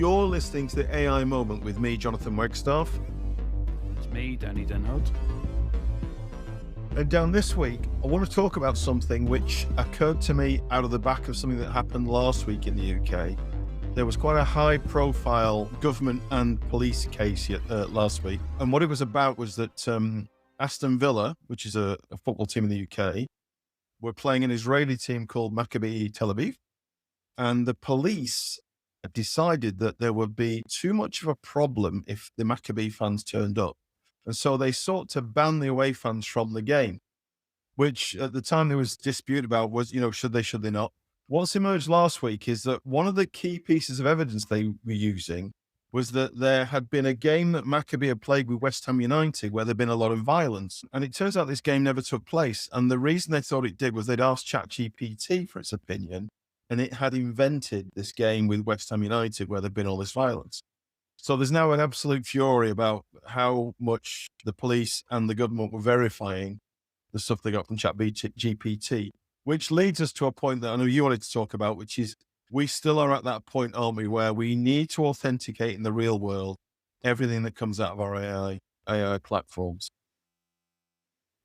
You're listening to the AI Moment with me, Jonathan Wagstaffe. It's me, Danny Denholt. And down this week, I want to talk about something which occurred to me out of the back of something that happened last week in the UK. There was quite a high-profile government and police case last week. And what it was about was that Aston Villa, which is a football team in the UK, were playing an Israeli team called Maccabi Tel Aviv. And the police decided that there would be too much of a problem if the Maccabi fans turned up. And so they sought to ban the away fans from the game, which at the time there was dispute about was, should they not? What's emerged last week is that one of the key pieces of evidence they were using was that there had been a game that Maccabi had played with West Ham United where there'd been a lot of violence. And it turns out this game never took place. And the reason they thought it did was they'd asked ChatGPT for its opinion, and it had invented this game with West Ham United where there'd been all this violence. So there's now an absolute fury about how much the police and the government were verifying the stuff they got from ChatGPT, which leads us to a point that I know you wanted to talk about, which is we still are at that point, aren't we, where we need to authenticate in the real world everything that comes out of our AI platforms.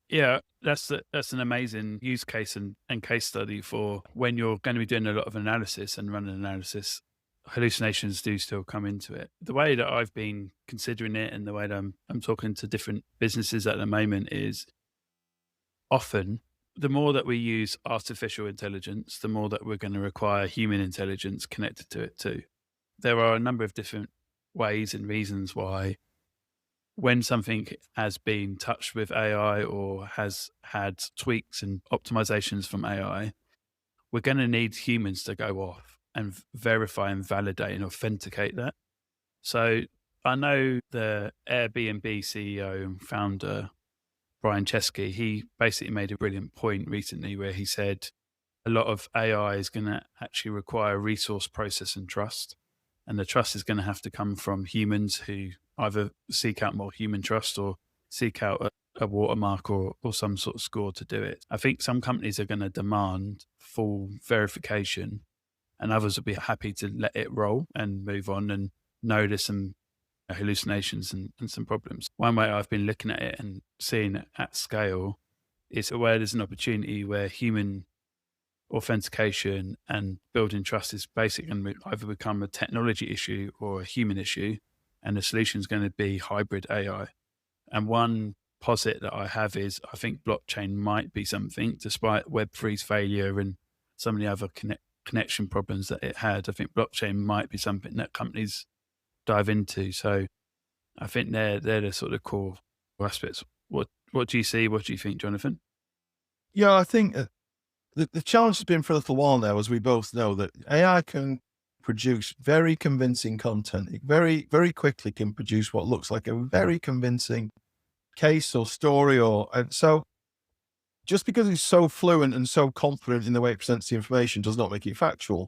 Yeah, that's an amazing use case and case study for when you're going to be doing a lot of analysis and running analysis. Hallucinations do still come into it. The way that I've been considering it and the way that I'm talking to different businesses at the moment is often the more that we use artificial intelligence, the more that we're going to require human intelligence connected to it too. There are a number of different ways and reasons why when something has been touched with AI or has had tweaks and optimizations from AI, we're going to need humans to go off and verify and validate and authenticate that. So I know the Airbnb CEO and founder, Brian Chesky, he basically made a brilliant point recently where he said a lot of AI is going to actually require resource, process, and trust. And the trust is going to have to come from humans who either seek out more human trust or seek out a watermark or some sort of score to do it. I think some companies are going to demand full verification and others will be happy to let it roll and move on and know there's some hallucinations and some problems. One way I've been looking at it and seeing it at scale is where there's an opportunity where human authentication and building trust is basically going to either become a technology issue or a human issue, and the solution is going to be hybrid AI. And one posit that I have is I think blockchain might be something, despite Web3's failure and some of the other connection problems that it had. I think blockchain might be something that companies dive into. So I think they're the sort of core aspects. What do you see? What do you think, Jonathan? Yeah, I think the challenge has been for a little while now, as we both know, that AI can produce very convincing content. It very, very quickly can produce what looks like a very convincing case or story. And so just because it's so fluent and so confident in the way it presents the information does not make it factual.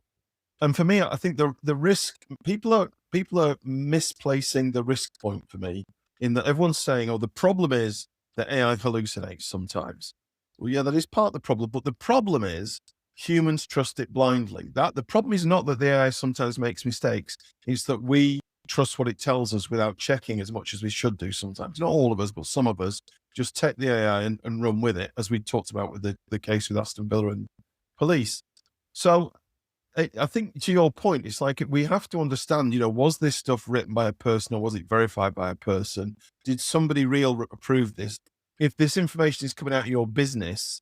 And for me, I think the risk, people are misplacing the risk point for me in that everyone's saying, oh, the problem is that AI hallucinates sometimes. Well, yeah, that is part of the problem, but the problem is humans trust it blindly. The problem is not that the AI sometimes makes mistakes. It's that we trust what it tells us without checking as much as we should do sometimes. Not all of us, but some of us just take the AI and run with it, as we talked about with the case with Aston Villa and police. So I think to your point, it's like we have to understand, was this stuff written by a person or was it verified by a person? Did somebody real approve this? If this information is coming out of your business,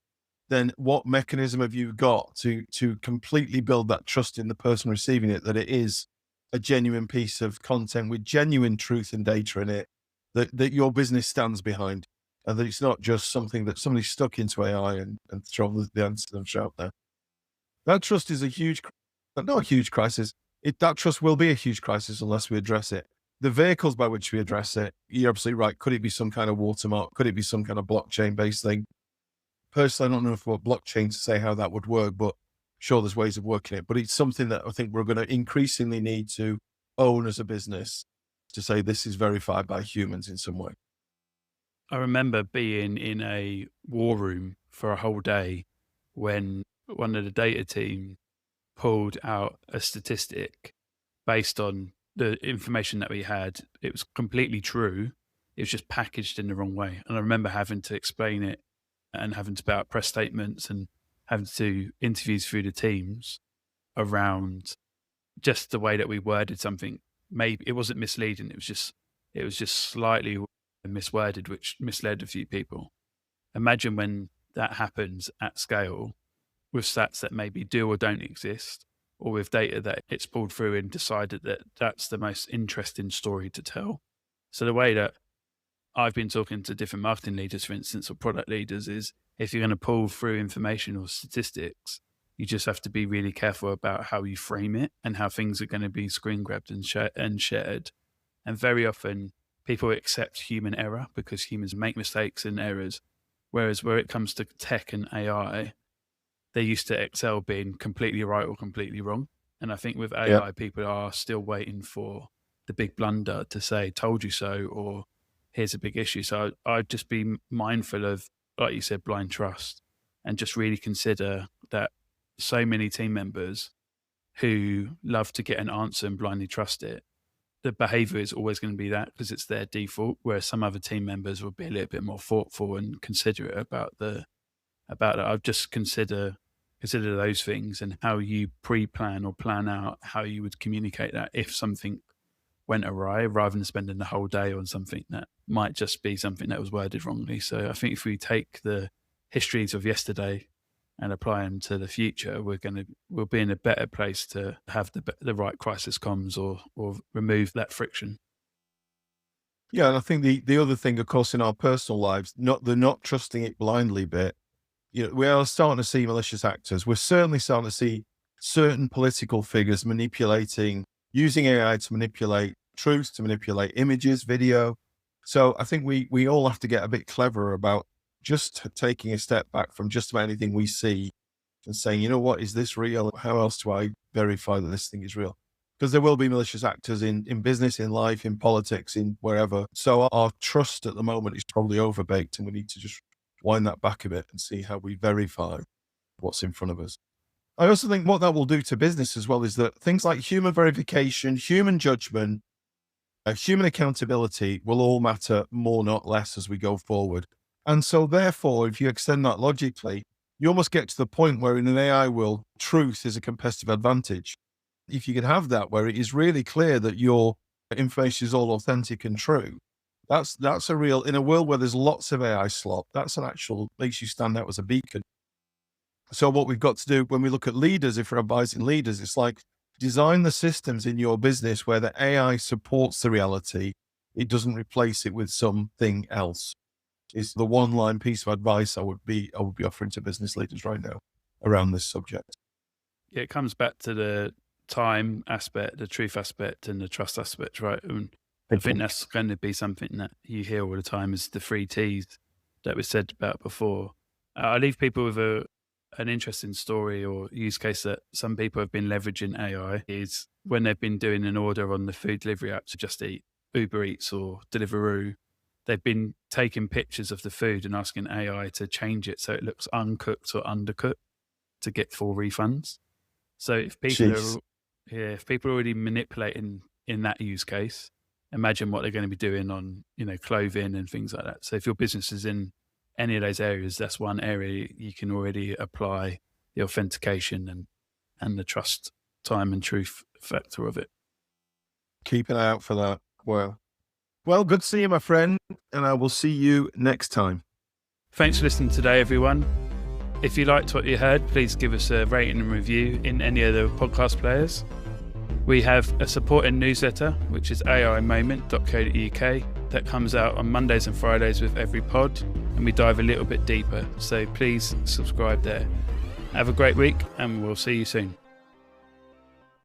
then what mechanism have you got to completely build that trust in the person receiving it, that it is a genuine piece of content with genuine truth and data in it, that your business stands behind, and that it's not just something that somebody stuck into AI and throw the answers out there? That trust is not a huge crisis. That trust will be a huge crisis unless we address it. The vehicles by which we address it, you're absolutely right. Could it be some kind of watermark? Could it be some kind of blockchain-based thing? Personally, I don't know if what blockchain to say how that would work, but sure, there's ways of working it. But it's something that I think we're going to increasingly need to own as a business to say this is verified by humans in some way. I remember being in a war room for a whole day when one of the data team pulled out a statistic based on the information that we had, it was completely true. It was just packaged in the wrong way. And I remember having to explain it and having to put out press statements and having to do interviews through the teams around just the way that we worded something. Maybe it wasn't misleading. It was just slightly misworded, which misled a few people. Imagine when that happens at scale with stats that maybe do or don't exist, or with data that it's pulled through and decided that that's the most interesting story to tell. So the way that I've been talking to different marketing leaders, for instance, or product leaders, is if you're going to pull through information or statistics, you just have to be really careful about how you frame it and how things are going to be screen grabbed and shared. And very often people accept human error because humans make mistakes and errors. Whereas where it comes to tech and AI, they're used to Excel being completely right or completely wrong. And I think with AI, people are still waiting for the big blunder to say, told you so, or here's a big issue. So I'd just be mindful of, like you said, blind trust, and just really consider that so many team members who love to get an answer and blindly trust it, the behavior is always going to be that because it's their default, whereas some other team members will be a little bit more thoughtful and considerate about it. I'd just consider those things and how you pre-plan or plan out how you would communicate that if something went awry, rather than spending the whole day on something that might just be something that was worded wrongly. So I think if we take the histories of yesterday and apply them to the future, we'll be in a better place to have the right crisis comms or remove that friction. Yeah, and I think the other thing, of course, in our personal lives, the not trusting it blindly bit. We are starting to see malicious actors. We're certainly starting to see certain political figures using AI to manipulate truth, to manipulate images, video. So I think we all have to get a bit cleverer about just taking a step back from just about anything we see and saying, you know what, is this real? How else do I verify that this thing is real? Because there will be malicious actors in business, in life, in politics, in wherever. So our trust at the moment is probably overbaked, and we need to just wind that back a bit and see how we verify what's in front of us. I also think what that will do to business as well is that things like human verification, human judgment, human accountability will all matter more, not less, as we go forward. And so therefore, if you extend that logically, you almost get to the point where in an AI world, truth is a competitive advantage. If you can have that where it is really clear that your information is all authentic and true, that's a real, in a world where there's lots of AI slop, that's an actual, makes you stand out as a beacon. So what we've got to do when we look at leaders, if we're advising leaders, it's like design the systems in your business where the AI supports the reality. It doesn't replace it with something else. Is the one line piece of advice I would be offering to business leaders right now around this subject. Yeah, it comes back to the time aspect, the truth aspect, and the trust aspect, right? And I think that's going to be something that you hear all the time is the 3 T's that we said about before. I leave people with an interesting story or use case that some people have been leveraging AI is when they've been doing an order on the food delivery apps, Just Eat, Uber Eats or Deliveroo. They've been taking pictures of the food and asking AI to change it so it looks uncooked or undercooked to get full refunds. So if people are already manipulating in that use case, imagine what they're going to be doing on, clothing and things like that. So if your business is in any of those areas, that's one area you can already apply the authentication and the trust, time and truth factor of it. Keep an eye out for that. Well, good to see you, my friend, and I will see you next time. Thanks for listening today, everyone. If you liked what you heard, please give us a rating and review in any of the podcast players. We have a supporting newsletter, which is aimoment.co.uk, that comes out on Mondays and Fridays with every pod, and we dive a little bit deeper. So please subscribe there. Have a great week, and we'll see you soon.